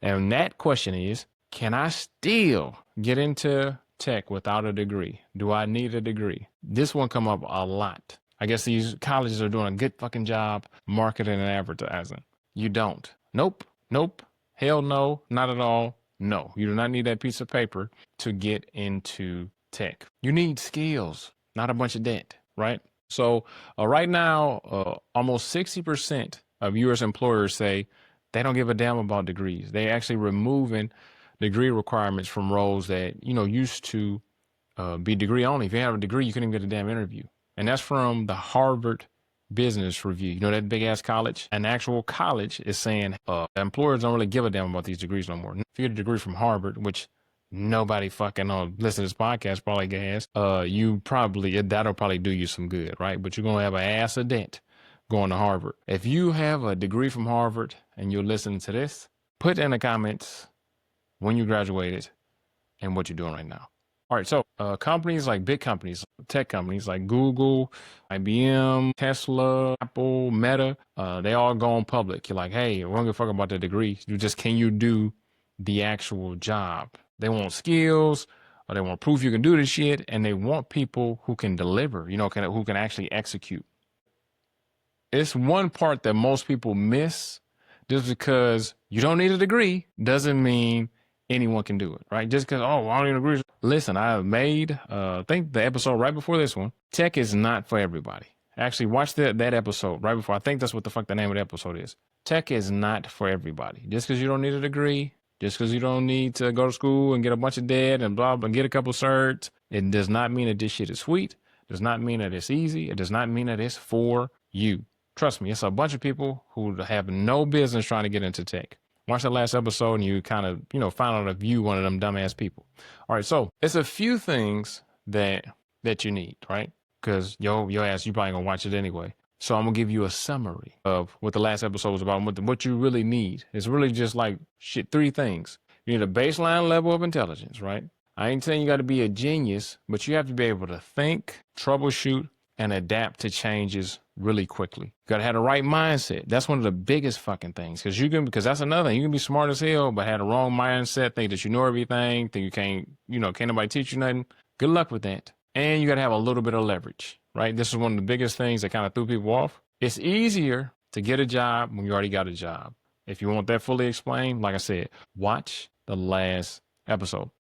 And that question is, can I still get into tech without a degree? Do I need a degree? This one come up a lot. I guess these colleges are doing a good fucking job marketing and advertising. You don't. Nope. Nope. Hell no. Not at all. No. You do not need that piece of paper to get into tech. You need skills, not a bunch of debt, right? So right now, almost 60% of U.S. employers say they don't give a damn about degrees. They actually removing degree requirements from roles that, used to be degree only. If you have a degree, you couldn't even get a damn interview. And that's from the Harvard Business Review. You know, that big ass college? An actual college is saying employers don't really give a damn about these degrees no more. If you get a degree from Harvard, which nobody fucking listen to this podcast probably has, that'll probably do you some good, right? But you're going to have an ass of debt going to Harvard. If you have a degree from Harvard and you're listening to this, put in the comments when you graduated and what you're doing right now. All right, so companies like big companies, tech companies like Google, IBM, Tesla, Apple, Meta, they all go on public. You're like, hey, we don't give a fuck about the degree. Can you do the actual job? They want skills, or they want proof you can do this shit, and they want people who can deliver, who can actually execute. It's one part that most people miss. Just because you don't need a degree doesn't mean anyone can do it, right? Just because, I don't need a degree. Listen, I made, I think the episode right before this one, tech is not for everybody. Actually, watch that episode right before. I think that's what the fuck the name of the episode is. Tech is not for everybody. Just because you don't need a degree, just because you don't need to go to school and get a bunch of debt and blah, blah, get a couple certs, it does not mean that this shit is sweet. It does not mean that it's easy. It does not mean that it's for you. Trust me, it's a bunch of people who have no business trying to get into tech. Watch the last episode and you kind of, find out if you one of them dumbass people. All right, so it's a few things that you need, right? Because your ass, you probably gonna watch it anyway. So I'm gonna give you a summary of what the last episode was about and what you really need. It's really just like three things. You need a baseline level of intelligence, right? I ain't saying you gotta be a genius, but you have to be able to think, troubleshoot, and adapt to changes really quickly. You gotta have the right mindset. That's one of the biggest fucking things. Because that's another thing. You can be smart as hell, but have the wrong mindset, think that you know everything, think you can't nobody teach you nothing. Good luck with that. And you gotta have a little bit of leverage, right? This is one of the biggest things that kind of threw people off. It's easier to get a job when you already got a job. If you want that fully explained, like I said, watch the last episode.